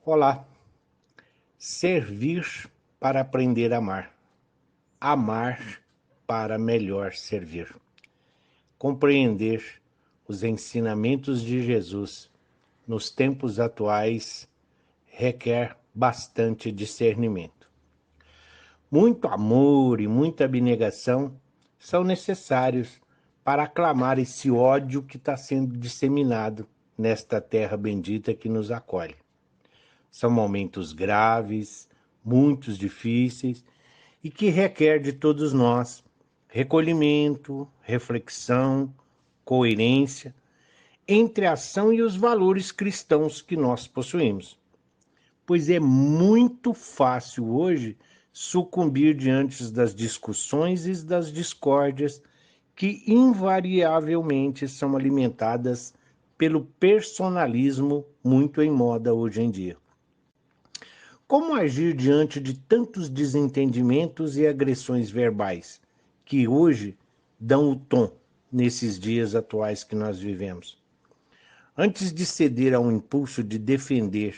Olá, servir para aprender a amar, amar para melhor servir. Compreender os ensinamentos de Jesus nos tempos atuais requer bastante discernimento. Muito amor e muita abnegação são necessários para aclamar esse ódio que está sendo disseminado nesta terra bendita que nos acolhe. São momentos graves, muito difíceis e que requer de todos nós recolhimento, reflexão, coerência entre a ação e os valores cristãos que nós possuímos. Pois é muito fácil hoje sucumbir diante das discussões e das discórdias que invariavelmente são alimentadas pelo personalismo muito em moda hoje em dia. Como agir diante de tantos desentendimentos e agressões verbais que hoje dão o tom nesses dias atuais que nós vivemos? Antes de ceder ao impulso de defender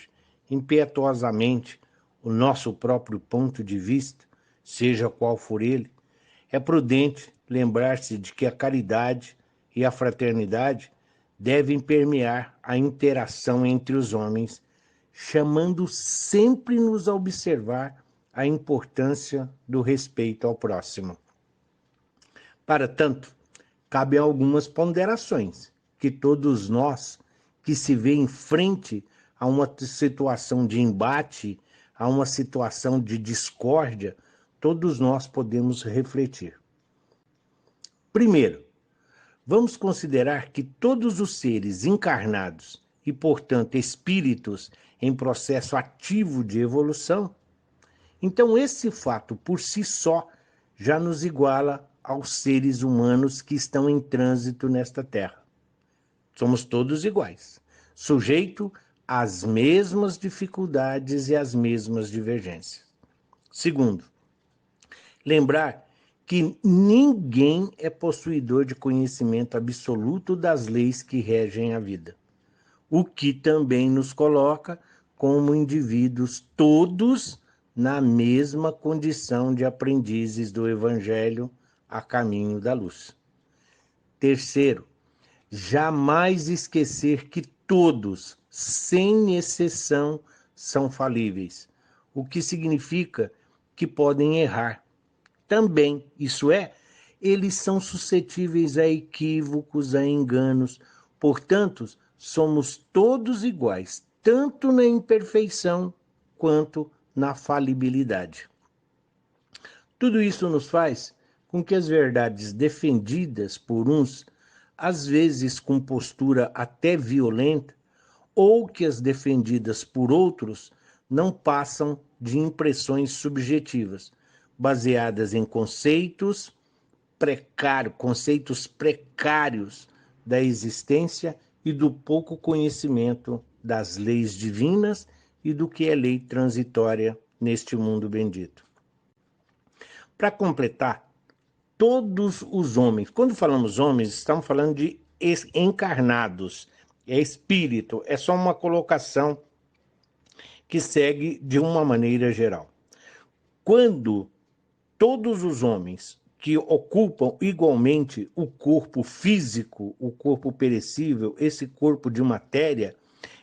impetuosamente o nosso próprio ponto de vista, seja qual for ele, é prudente lembrar-se de que a caridade e a fraternidade devem permear a interação entre os homens, chamando sempre-nos a observar a importância do respeito ao próximo. Para tanto, cabem algumas ponderações que todos nós que se vê em frente a uma situação de embate, a uma situação de discórdia, todos nós podemos refletir. Primeiro, vamos considerar que todos os seres encarnados e, portanto, espíritos em processo ativo de evolução, então esse fato por si só já nos iguala aos seres humanos que estão em trânsito nesta terra. Somos todos iguais, sujeito às mesmas dificuldades e às mesmas divergências. Segundo, lembrar que ninguém é possuidor de conhecimento absoluto das leis que regem a vida, o que também nos coloca como indivíduos todos na mesma condição de aprendizes do Evangelho a caminho da luz. Terceiro, jamais esquecer que todos, sem exceção, são falíveis, o que significa que podem errar. Também, isso é, eles são suscetíveis a equívocos, a enganos. Portanto, somos todos iguais, tanto na imperfeição quanto na falibilidade. Tudo isso nos faz com que as verdades defendidas por uns, às vezes com postura até violenta, ou que as defendidas por outros não passam de impressões subjetivas, baseadas em conceitos precários da existência e do pouco conhecimento das leis divinas e do que é lei transitória neste mundo bendito. Para completar, todos os homens, quando falamos homens, estamos falando de encarnados, é espírito, é só uma colocação que segue de uma maneira geral. Quando todos os homens que ocupam igualmente o corpo físico, o corpo perecível, esse corpo de matéria,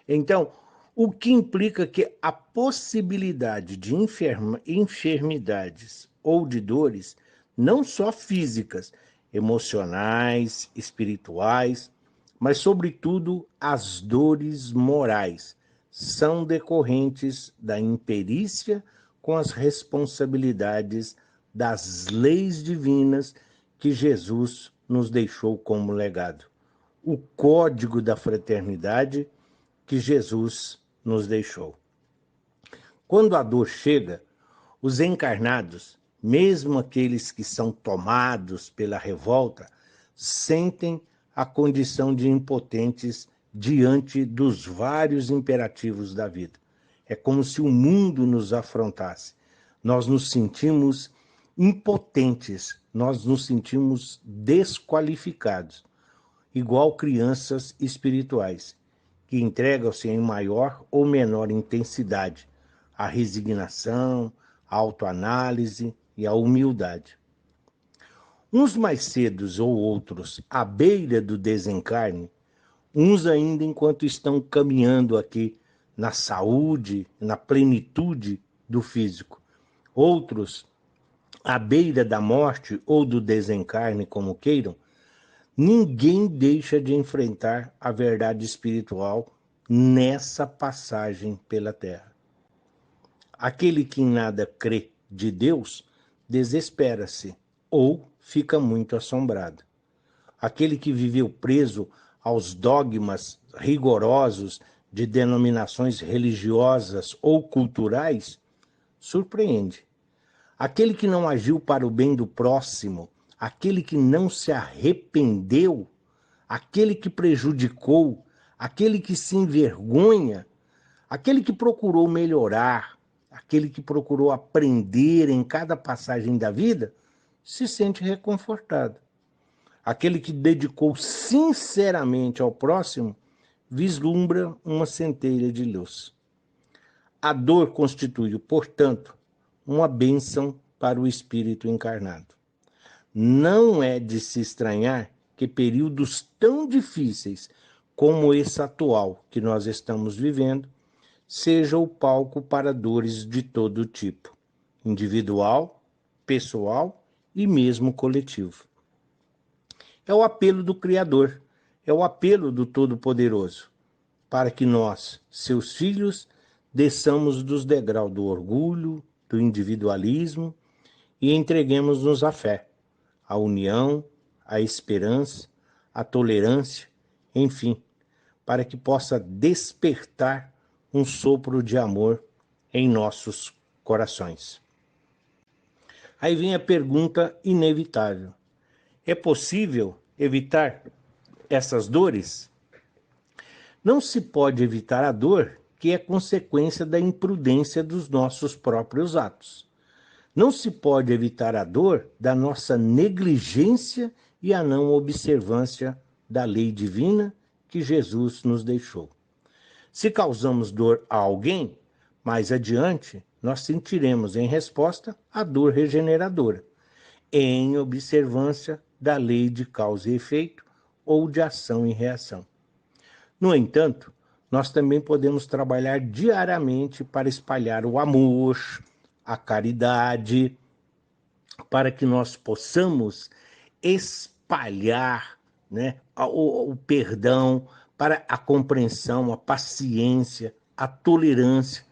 então, o que implica que a possibilidade de enfermidades ou de dores, não só físicas, emocionais, espirituais, mas, sobretudo, as dores morais, são decorrentes da imperícia com as responsabilidades das leis divinas que Jesus nos deixou como legado. O código da fraternidade que Jesus nos deixou. Quando a dor chega, os encarnados, mesmo aqueles que são tomados pela revolta, sentem a condição de impotentes diante dos vários imperativos da vida. É como se o mundo nos afrontasse. Nós nos sentimos impotentes, nós nos sentimos desqualificados, igual crianças espirituais, que entregam-se em maior ou menor intensidade à resignação, à autoanálise e à humildade. Uns mais cedos ou outros à beira do desencarne, uns ainda enquanto estão caminhando aqui na saúde, na plenitude do físico, outros à beira da morte ou do desencarne, como queiram, ninguém deixa de enfrentar a verdade espiritual nessa passagem pela Terra. Aquele que em nada crê de Deus, desespera-se ou fica muito assombrado. Aquele que viveu preso aos dogmas rigorosos de denominações religiosas ou culturais, surpreende. Aquele que não agiu para o bem do próximo, aquele que não se arrependeu, aquele que prejudicou, aquele que se envergonha, aquele que procurou melhorar, aquele que procurou aprender em cada passagem da vida, se sente reconfortado. Aquele que dedicou sinceramente ao próximo, vislumbra uma centelha de luz. A dor constitui, portanto, uma bênção para o espírito encarnado. Não é de se estranhar que períodos tão difíceis como esse atual que nós estamos vivendo seja o palco para dores de todo tipo, individual, pessoal e mesmo coletivo. É o apelo do Criador, é o apelo do Todo-Poderoso, para que nós, seus filhos, desçamos dos degraus do orgulho, do individualismo e entreguemos-nos à fé, à união, à esperança, à tolerância, enfim, para que possa despertar um sopro de amor em nossos corações. Aí vem a pergunta inevitável. É possível evitar essas dores? Não se pode evitar a dor que é consequência da imprudência dos nossos próprios atos. Não se pode evitar a dor da nossa negligência e a não observância da lei divina que Jesus nos deixou. Se causamos dor a alguém, mais adiante nós sentiremos em resposta a dor regeneradora, em observância da lei de causa e efeito ou de ação e reação. No entanto, nós também podemos trabalhar diariamente para espalhar o amor, a caridade, para que nós possamos espalhar, né, o perdão, para a compreensão, a paciência, a tolerância,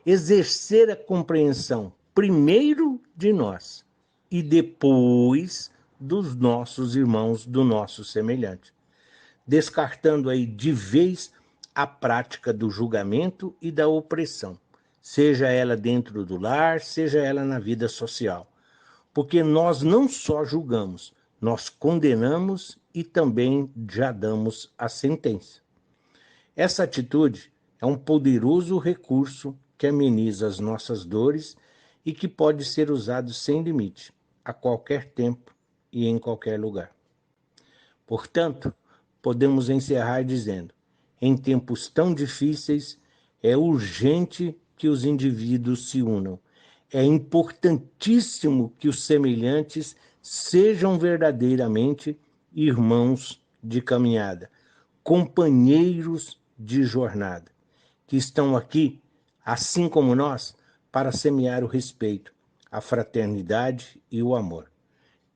exercer a compreensão primeiro de nós e depois dos nossos irmãos, do nosso semelhante, descartando aí de vez a prática do julgamento e da opressão, seja ela dentro do lar, seja ela na vida social. Porque nós não só julgamos, nós condenamos e também já damos a sentença. Essa atitude é um poderoso recurso que ameniza as nossas dores e que pode ser usado sem limite, a qualquer tempo e em qualquer lugar. Portanto, podemos encerrar dizendo: em tempos tão difíceis, é urgente que os indivíduos se unam. É importantíssimo que os semelhantes sejam verdadeiramente irmãos de caminhada, companheiros de jornada, que estão aqui, assim como nós, para semear o respeito, a fraternidade e o amor,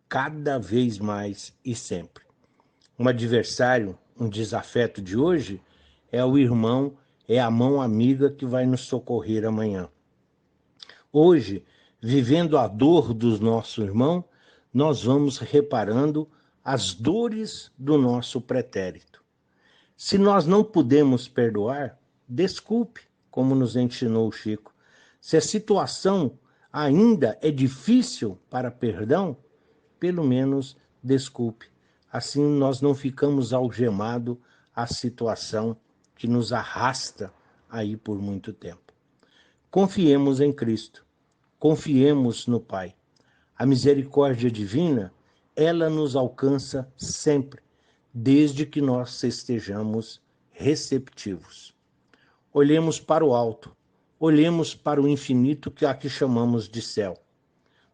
cada vez mais e sempre. Um adversário, um desafeto de hoje, é o irmão, é a mão amiga que vai nos socorrer amanhã. Hoje, vivendo a dor do nosso irmão, nós vamos reparando as dores do nosso pretérito. Se nós não podemos perdoar, desculpe, como nos ensinou o Chico. Se a situação ainda é difícil para perdão, pelo menos desculpe. Assim nós não ficamos algemados à situação que nos arrasta aí por muito tempo. Confiemos em Cristo, confiemos no Pai. A misericórdia divina, ela nos alcança sempre, desde que nós estejamos receptivos. Olhemos para o alto, olhemos para o infinito que aqui chamamos de céu.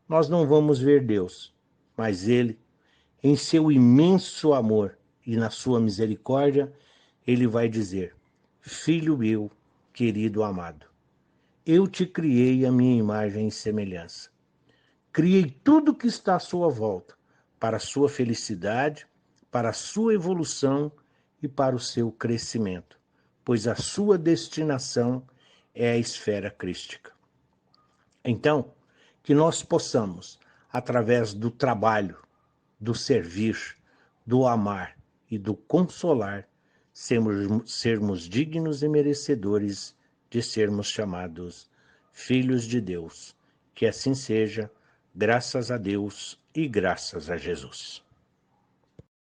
Nós não vamos ver Deus, mas Ele, em seu imenso amor e na sua misericórdia, Ele vai dizer: Filho meu, querido amado, eu te criei a minha imagem e semelhança. Criei tudo que está à sua volta, para a sua felicidade, para a sua evolução e para o seu crescimento, pois a sua destinação é a esfera crística. Então, que nós possamos, através do trabalho, do servir, do amar e do consolar, sermos dignos e merecedores de sermos chamados filhos de Deus. Que assim seja, graças a Deus e graças a Jesus.